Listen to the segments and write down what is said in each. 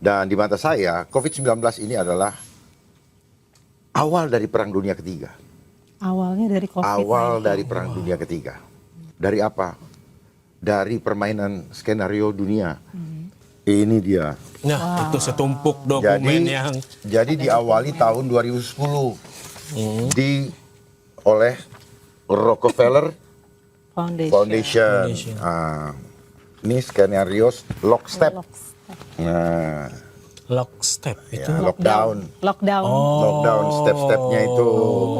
Dan di mata saya, COVID-19 ini adalah awal dari Perang Dunia Ketiga. Awalnya dari COVID-19. Awal dari Perang Dunia Ketiga. Dari apa? Dari permainan skenario dunia. Ini dia. Nah, itu setumpuk dokumen yang Jadi diawali tahun 2010 oleh Rockefeller Foundation. Ini skenario lockstep. Nah, lockstep itu. ya, lockdown. Lockdown. Step-stepnya itu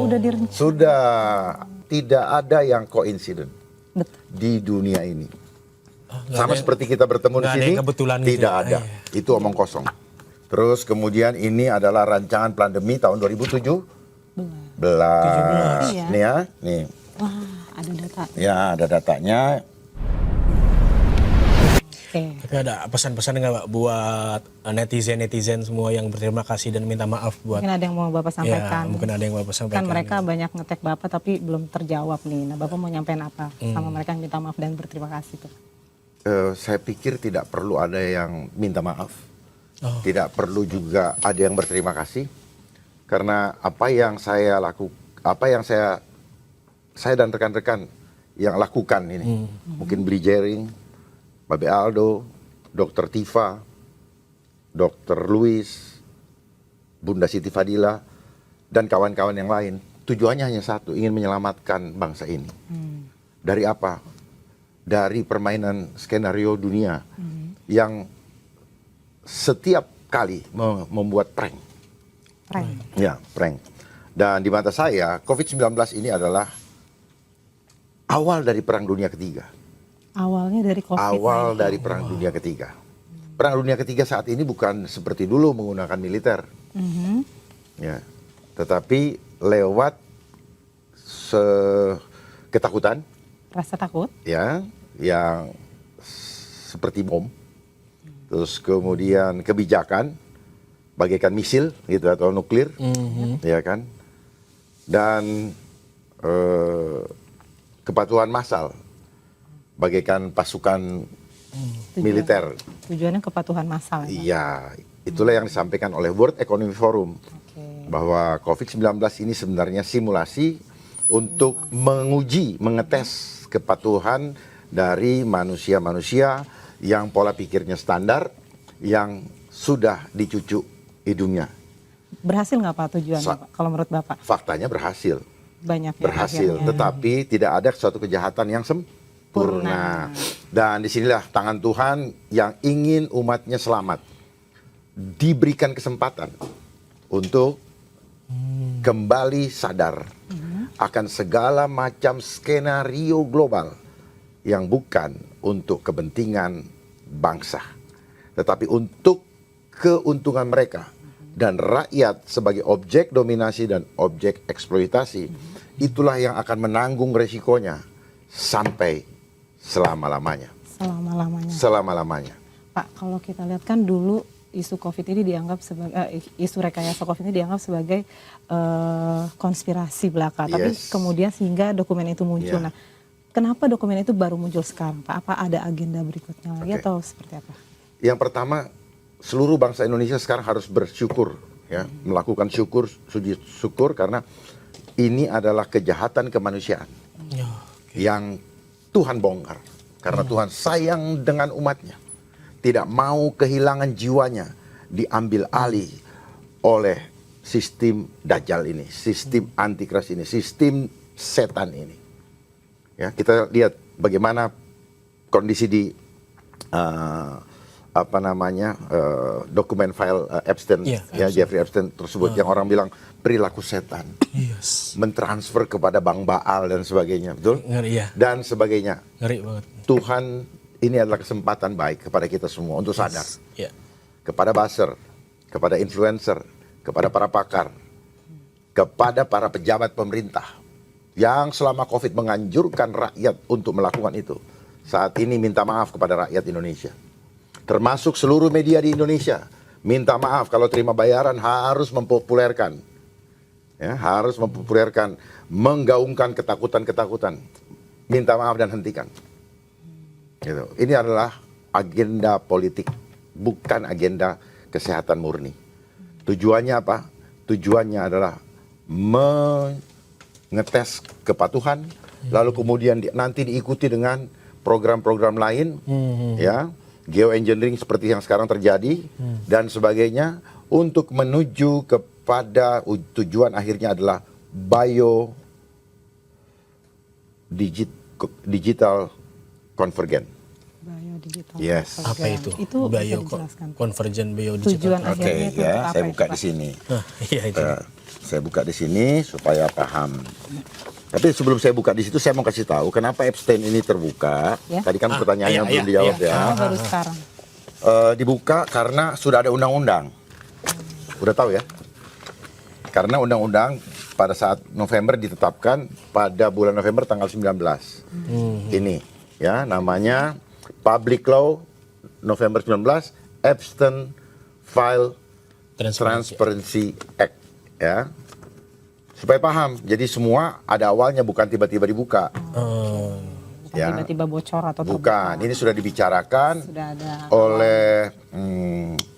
Udah direncanakan. sudah tidak ada yang koinsiden Betul. di dunia ini. Nggak Sama ada- seperti kita bertemu di nggak ada sini, yang kebetulan gitu tidak ya. ada. Itu omong kosong. Terus kemudian ini adalah rancangan pandemi tahun 2017. Iya. Nih ya, nih. Wah, ada data. Ya, ada datanya. Oke. Tapi ada pesan-pesan nggak Pak buat netizen semua yang berterima kasih dan minta maaf buat Mungkin ada yang mau Bapak Ya, sampaikan. mungkin ada yang Bapak sampaikan. Kan mereka banyak ngetek Bapak tapi belum terjawab nih. Nah, Bapak mau nyampein apa sama mereka yang minta maaf dan berterima kasih tuh? Saya pikir tidak perlu ada yang minta maaf. Oh. Tidak perlu juga ada yang berterima kasih. Karena apa yang saya dan rekan-rekan yang lakukan ini. Mungkin Beli Jering, Babe Aldo, Dr. Tifa, Dr. Luis, Bunda Siti Fadila, dan kawan-kawan yang lain. Tujuannya hanya satu, ingin menyelamatkan bangsa ini. Dari apa? Dari permainan skenario dunia yang setiap kali membuat prank. Ya, prank. Dan di mata saya, COVID-19 ini adalah awal dari Perang Dunia Ketiga. Awalnya dari COVID-19. Awal dari Perang Dunia Ketiga. Perang Dunia Ketiga saat ini bukan seperti dulu menggunakan militer. Ya, tetapi lewat ketakutan, Rasa takut. ya, yang seperti bom, terus kemudian kebijakan, bagaikan misil gitu atau nuklir, ya kan, dan kepatuhan massal, bagaikan pasukan militer. Tujuannya kepatuhan massal. Ya, Pak? Iya, itulah yang disampaikan oleh World Economic Forum, Oke. bahwa COVID-19 ini sebenarnya simulasi untuk menguji, mengetes kepatuhan dari manusia-manusia yang pola pikirnya standar, yang sudah dicucuk hidungnya. Berhasil nggak Pak tujuannya Pak? Kalau menurut Bapak? Faktanya berhasil, Banyak ya berhasil, akhirnya. tetapi tidak ada suatu kejahatan yang sempurna. Dan disinilah tangan Tuhan yang ingin umatnya selamat, diberikan kesempatan untuk kembali sadar akan segala macam skenario global yang bukan untuk kepentingan bangsa, tetapi untuk keuntungan mereka dan rakyat sebagai objek dominasi dan objek eksploitasi. Itulah yang akan menanggung resikonya sampai selama-lamanya. Selama-lamanya. Pak, kalau kita lihat kan dulu isu COVID ini dianggap sebagai isu rekayasa COVID ini dianggap sebagai konspirasi belaka. Tapi Yes. kemudian sehingga dokumen itu muncul. Yeah. Nah, kenapa dokumen itu baru muncul sekarang, Pak? Apa ada agenda berikutnya lagi atau seperti apa? Yang pertama, seluruh bangsa Indonesia sekarang harus bersyukur, ya, melakukan sujud syukur karena ini adalah kejahatan kemanusiaan Ya, yang Tuhan bongkar. Karena Tuhan sayang dengan umatnya. Tidak mau kehilangan jiwanya diambil alih oleh sistem Dajjal ini, sistem antikris ini, sistem setan ini. Ya, kita lihat bagaimana kondisi di dokumen file Epstein, Iya, ya, Jeffrey Epstein tersebut, yang orang bilang perilaku setan, yes. mentransfer kepada Bank Baal dan sebagainya, betul? Ngeri ya, Dan sebagainya. ngeri banget. Tuhan, ini adalah kesempatan baik kepada kita semua untuk sadar. Ya. Kepada buzzer, kepada influencer, kepada para pakar, kepada para pejabat pemerintah yang selama COVID menganjurkan rakyat untuk melakukan itu. Saat ini minta maaf kepada rakyat Indonesia. Termasuk seluruh media di Indonesia. Minta maaf kalau terima bayaran harus mempopulerkan. Ya, harus mempopulerkan, menggaungkan ketakutan-ketakutan. Minta maaf dan hentikan. Gitu. Ini adalah agenda politik, bukan agenda kesehatan murni. Tujuannya apa? Tujuannya adalah mengetes kepatuhan, lalu kemudian nanti diikuti dengan program-program lain, ya, geoengineering seperti yang sekarang terjadi dan sebagainya, untuk menuju kepada tujuan akhirnya adalah digital convergent. Biodigital. Yes. Apa itu? Itu bisa Bio dijelaskan. convergent biodigital. Tujuan Oke, akhirnya itu ya, untuk apa saya itu, buka Pak? di sini. Iya itu. Saya buka di sini supaya paham. Tapi sebelum saya buka di situ, saya mau kasih tahu kenapa Epstein ini terbuka. Ya. Tadi kan pertanyaannya iya, belum iya, dijawab iya. ya. Oh, baru sekarang. Dibuka karena sudah ada undang-undang. Udah tahu ya? Karena undang-undang pada saat November ditetapkan pada bulan November tanggal 19. Ini ya, namanya Public Law November 19 Epstein File Transparency Act, ya. Supaya paham. Jadi semua ada awalnya, bukan tiba-tiba dibuka. Bukan Ya. tiba-tiba bocor atau Bukan, ini sudah dibicarakan sudah ada. oleh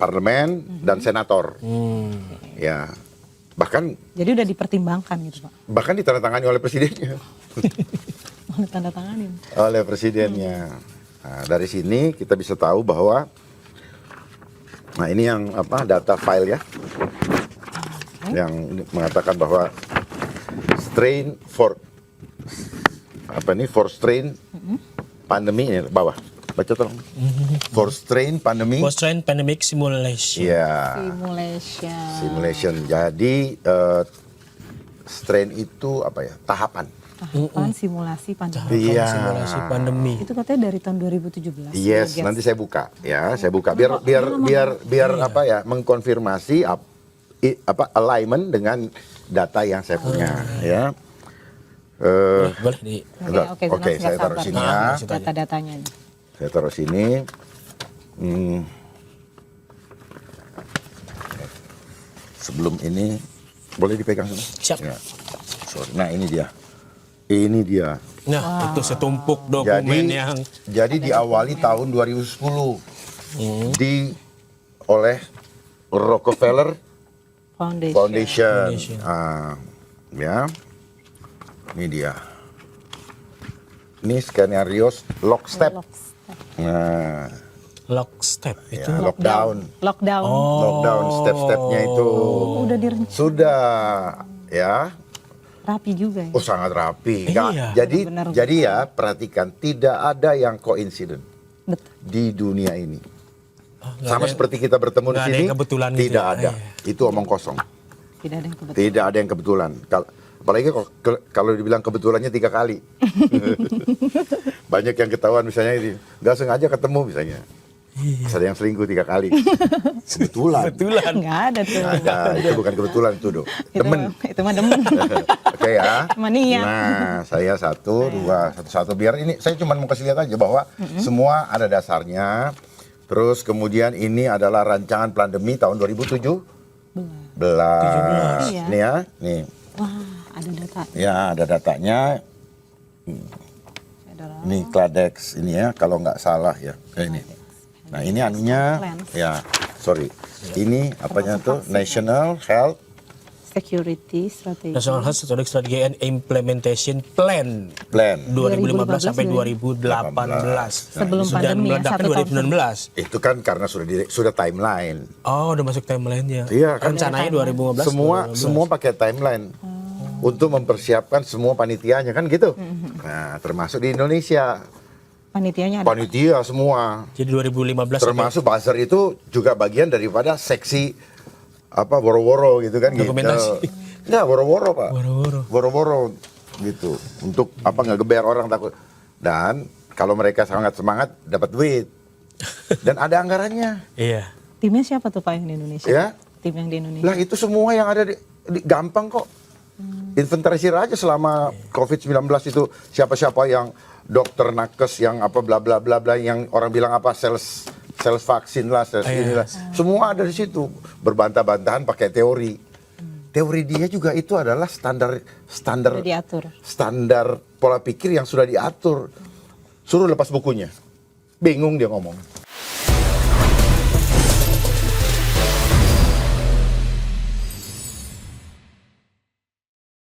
parlemen dan senator. Ya. Bahkan Jadi udah dipertimbangkan gitu, Pak. ditandatangani oleh presidennya. Oleh tanda tanganin. Oleh presidennya. Nah, dari sini kita bisa tahu bahwa ini yang data file ya. Yang mengatakan bahwa strain for strain pandemi ini bawah. Baca tolong. For strain pandemi. Post-strain pandemic simulation. Ya. Simulation. Jadi strain itu tahapan. Tahapan simulasi pandemi. Iya. Simulasi pandemi. Itu katanya dari tahun 2017. Yes, Bill Gates. nanti saya buka ya, saya buka biar mengkonfirmasi alignment dengan data yang saya punya ya. Boleh di Oke, saya taruh sini ya. Data-datanya nih. Saya taruh sini. Sebelum ini boleh dipegang semua? Siap. Ya. Sorry. Nah, ini dia. Ini dia. Nah, itu setumpuk dokumen yang Jadi diawali tahun 2010 oleh Rockefeller Foundation. Ya, ini dia. Ini skenario lockstep. Nah, lockstep itu. ya, lockdown. Lockdown step-stepnya itu Udah direncanakan. sudah ya. Rapi juga ya. Oh, sangat rapi. Nggak- Iya. Benar-benar. jadi ya, perhatikan, tidak ada yang koinsiden Betul. di dunia ini. Nggak Sama ada- seperti kita bertemu di nggak ada sini, yang kebetulan gitu tidak ya. ada. Iya. Itu omong kosong. Tidak ada yang kebetulan. Tidak ada yang kebetulan. Apalagi kalau dibilang kebetulannya 3 kali. Banyak yang ketahuan misalnya ini, nggak sengaja ketemu misalnya. Ada yang selingkuh 3 kali. Kebetulan. Kebetulan. Nggak ada tuh. Ada, itu bukan kebetulan itu, Do. Demen. Itu mah demen. Oke ya. Mania. Nah, saya 1, 2, 1, biar ini saya cuma mau kasih lihat aja bahwa semua ada dasarnya. Terus kemudian ini adalah rancangan pandemi tahun 2017. Iya. Nih ya, nih. Wah, ada data. Ya, ada datanya. Ada Ini Kladex ini ya, kalau nggak salah ya. Ini. Nah, ini anunya ya, sorry. Ini apanya tuh? National Health security strategy. National Health Strategy and Implementation Plan Plan. 2015 sampai 2018. Sebelum Sudah pandemi ya, meledakkan 1 tahun 2019. Itu kan karena sudah timeline. Oh, udah masuk timeline-nya. Iya kan? Rencananya 2015. Semua pakai timeline untuk mempersiapkan semua panitianya kan gitu. Nah, termasuk di Indonesia Panitianya ada. panitia semua. Jadi 2015 Termasuk buzzer itu juga bagian daripada seksi woro-woro gitu kan. Dokumentasi. Gitu. Enggak, woro-woro Pak. Woro-woro. Woro-woro gitu. Untuk ngegeber orang takut. Dan kalau mereka sangat semangat dapat duit. Dan ada anggarannya. Iya. Timnya siapa tuh Pak yang di Indonesia? Ya. Tim yang di Indonesia. Lah itu semua yang ada gampang kok. Inventarisir aja selama COVID-19 itu siapa-siapa yang dokter nakes yang bla bla bla bla yang orang bilang sales vaksin lah, inilah. Semua ada di situ. Berbantah-bantahan pakai teori. Teori dia juga itu adalah standar Sudah diatur. standar pola pikir yang sudah diatur. Suruh lepas bukunya. Bingung dia ngomong.